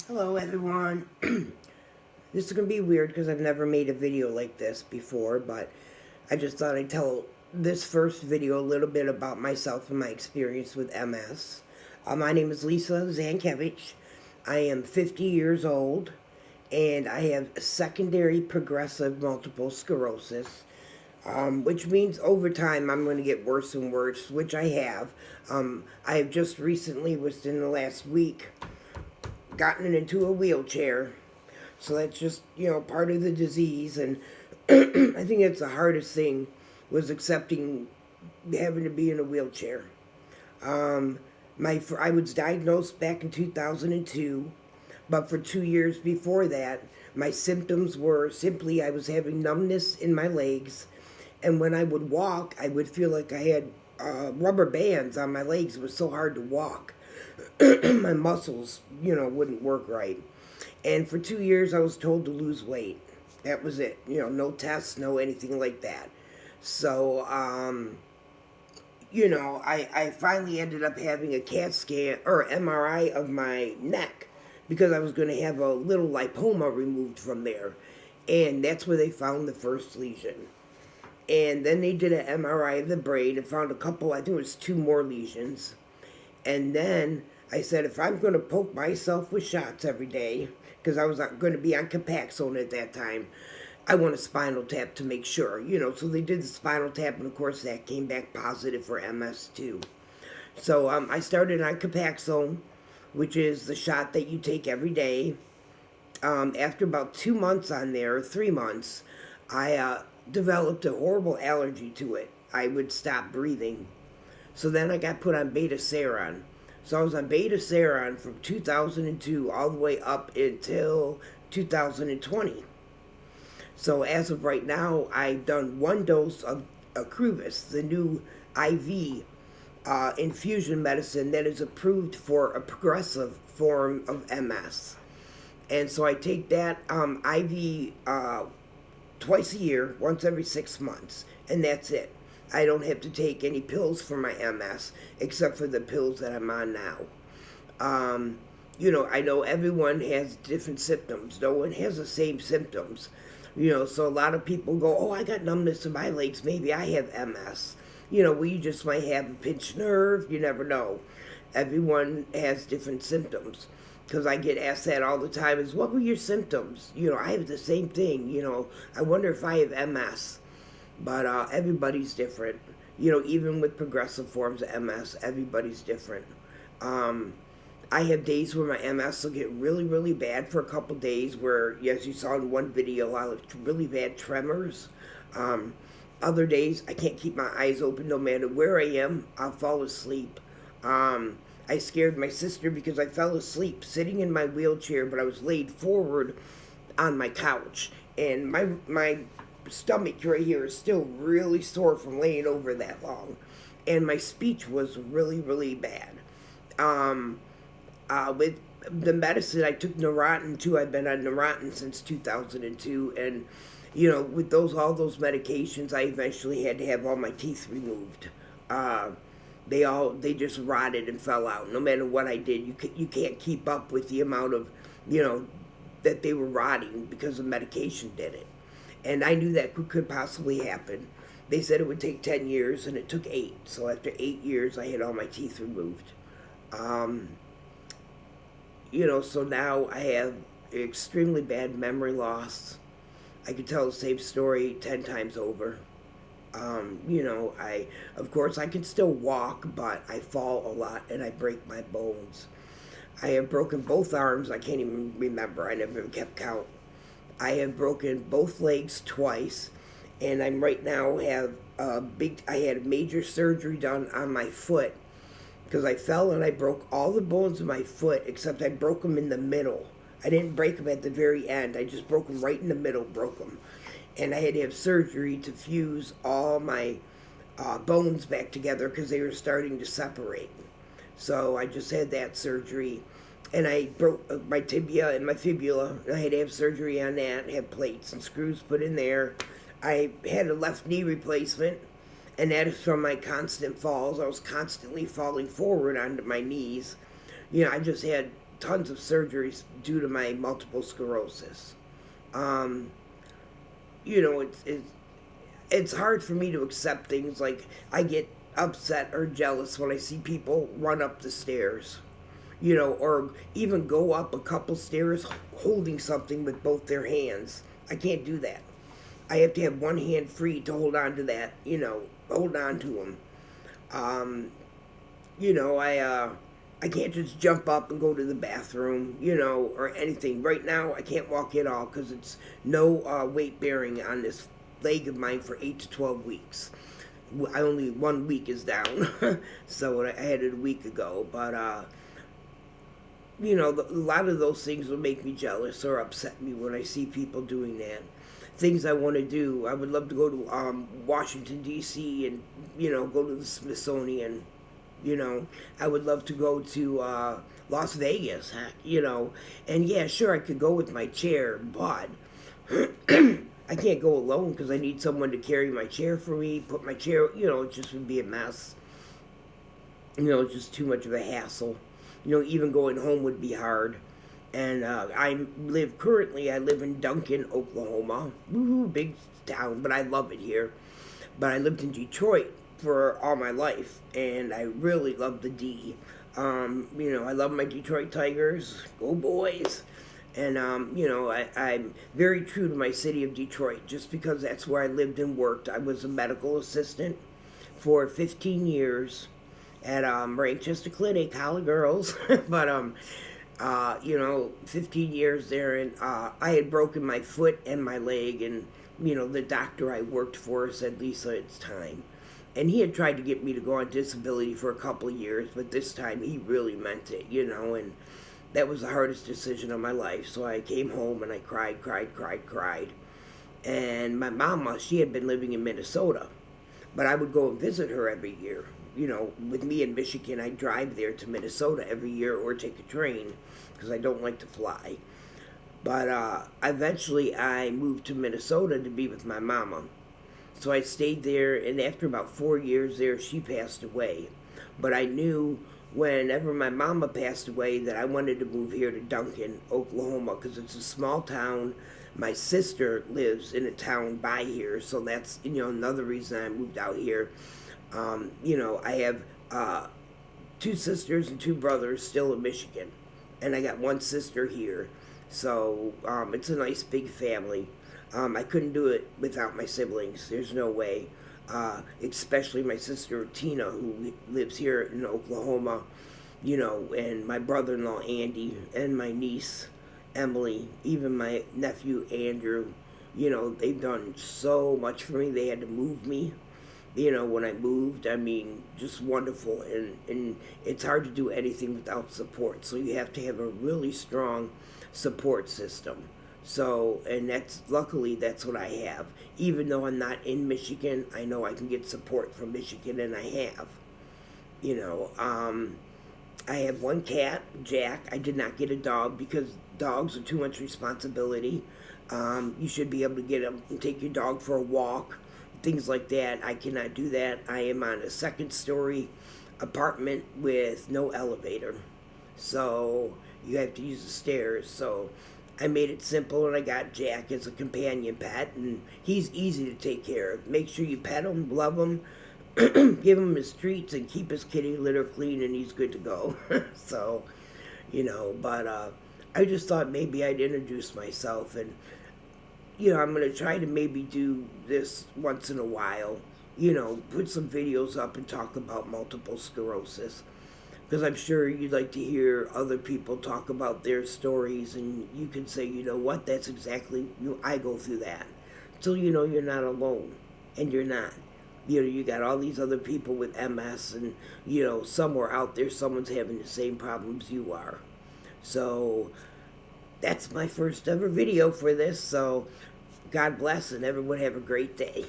Hello everyone. This is going to be weird because I've never made a video like this before, but I just thought I'd tell this first video a little bit about myself and my experience with MS. My name is Lisa Zankevich. I am 50 years old and I have secondary progressive multiple sclerosis, which means over time I'm going to get worse and worse, which I have. I have just recently, within the last week, gotten into a wheelchair. So that's just, part of the disease. And I think that's the hardest thing, was accepting having to be in a wheelchair. I was diagnosed back in 2002, but for 2 years before that, my symptoms were simply I was having numbness in my legs. And when I would walk, I would feel like I had rubber bands on my legs. It was so hard to walk. My muscles, wouldn't work right. And for 2 years, I was told to lose weight. That was it. No tests, no anything like that. So, I finally ended up having a CAT scan or MRI of my neck because I was going to have a little lipoma removed from there. And that's where they found the first lesion. And then they did an MRI of the brain and found a couple, I think it was 2 more lesions. And then I said, if I'm going to poke myself with shots every day, because I was going to be on Copaxone at that time, I want a spinal tap to make sure, So they did the spinal tap, and of course that came back positive for MS too. So I started on Copaxone, which is the shot that you take every day. After about 2 months on there, 3 months, I developed a horrible allergy to it. I would stop breathing. So then I got put on beta-seron. So I was on beta-seron from 2002 all the way up until 2020. So as of right now, I've done 1 dose of Acruvis, the new IV infusion medicine that is approved for a progressive form of MS. And so I take that IV twice a year, once every 6 months, and that's it. I don't have to take any pills for my MS, except for the pills that I'm on now. I know everyone has different symptoms. No one has the same symptoms. So a lot of people go, oh, I got numbness in my legs. Maybe I have MS. We just might have a pinched nerve. You never know. Everyone has different symptoms. Because I get asked that all the time is, what were your symptoms? I have the same thing. I wonder if I have MS. But everybody's different. Even with progressive forms of MS, everybody's different. I have days where my MS will get really, really bad for a couple days where, as you saw in one video, I'll have really bad tremors. Other days, I can't keep my eyes open no matter where I am. I'll fall asleep. I scared my sister because I fell asleep sitting in my wheelchair, but I was laid forward on my couch. And my stomach right here is still really sore from laying over that long. And my speech was really, really bad. With the medicine, I took Neurontin too. I've been on Neurontin since 2002. And, with all those medications, I eventually had to have all my teeth removed. They just rotted and fell out. No matter what I did, you can't keep up with the amount of, that they were rotting because the medication did it. And I knew that could possibly happen. They said it would take 10 years, and it took 8. So after 8 years, I had all my teeth removed. So now I have extremely bad memory loss. I could tell the same story 10 times over. Of course, I can still walk, but I fall a lot and I break my bones. I have broken both arms. I can't even remember. I never kept count. I have broken both legs twice, and I'm right now I had a major surgery done on my foot because I fell and I broke all the bones of my foot, except I broke them in the middle. I didn't break them at the very end. I just broke them right in the middle, broke them. And I had to have surgery to fuse all my bones back together because they were starting to separate. So I just had that surgery. And I broke my tibia and my fibula. I had to have surgery on that, have plates and screws put in there. I had a left knee replacement, and that is from my constant falls. I was constantly falling forward onto my knees. I just had tons of surgeries due to my multiple sclerosis. Um, you know, it's hard for me to accept things like I get upset or jealous when I see people run up the stairs, or even go up a couple stairs holding something with both their hands. I can't do that. I have to have one hand free to hold on to that, hold on to them. Um, I can't just jump up and go to the bathroom, or anything. Right now, I can't walk at all because it's no weight bearing on this leg of mine for 8 to 12 weeks. I only 1 week is down, so I had it a week ago. But a lot of those things will make me jealous or upset me when I see people doing that. Things I want to do. I would love to go to Washington D.C. and go to the Smithsonian. I would love to go to Las Vegas. Heck, and yeah, sure, I could go with my chair, but I can't go alone because I need someone to carry my chair for me. Put my chair. It just would be a mess. It's just too much of a hassle. Even going home would be hard. And I live in Duncan, Oklahoma. Woohoo, big town, but I love it here. But I lived in Detroit for all my life, and I really love the D. I love my Detroit Tigers. Go boys. And, I'm very true to my city of Detroit just because that's where I lived and worked. I was a medical assistant for 15 years at Manchester Clinic, Holly Girls. But 15 years there, and I had broken my foot and my leg, and the doctor I worked for said, Lisa, it's time. And he had tried to get me to go on disability for a couple of years, but this time he really meant it, and that was the hardest decision of my life. So I came home and I cried. And my mama, she had been living in Minnesota, but I would go and visit her every year. With me in Michigan, I drive there to Minnesota every year or take a train because I don't like to fly. But eventually I moved to Minnesota to be with my mama. So I stayed there, and after about 4 years there, she passed away. But I knew whenever my mama passed away that I wanted to move here to Duncan, Oklahoma, because it's a small town. My sister lives in a town by here, so that's, another reason I moved out here. I have 2 sisters and 2 brothers still in Michigan, and I got 1 sister here. So it's a nice big family. I couldn't do it without my siblings. There's no way. Especially my sister Tina, who lives here in Oklahoma, and my brother-in-law Andy, and my niece Emily, even my nephew Andrew. They've done so much for me. They had to move me. When I moved, I mean, just wonderful. And it's hard to do anything without support. So you have to have a really strong support system. So, and luckily that's what I have. Even though I'm not in Michigan, I know I can get support from Michigan, and I have. I have 1 cat, Jack. I did not get a dog because dogs are too much responsibility. You should be able to get them and take your dog for a walk, things like that. I cannot do that. I am on a 2nd-story apartment with no elevator. So you have to use the stairs. So I made it simple, and I got Jack as a companion pet, and he's easy to take care of. Make sure you pet him, love him, give him his treats, and keep his kitty litter clean, and he's good to go. So, but I just thought maybe I'd introduce myself, and, I'm going to try to maybe do this once in a while, put some videos up and talk about multiple sclerosis. Because I'm sure you'd like to hear other people talk about their stories, and you can say, what, that's exactly, I go through that. So you're not alone, and you're not. You got all these other people with MS, and, somewhere out there, someone's having the same problems you are. So that's my first ever video for this, so God bless, and everyone have a great day.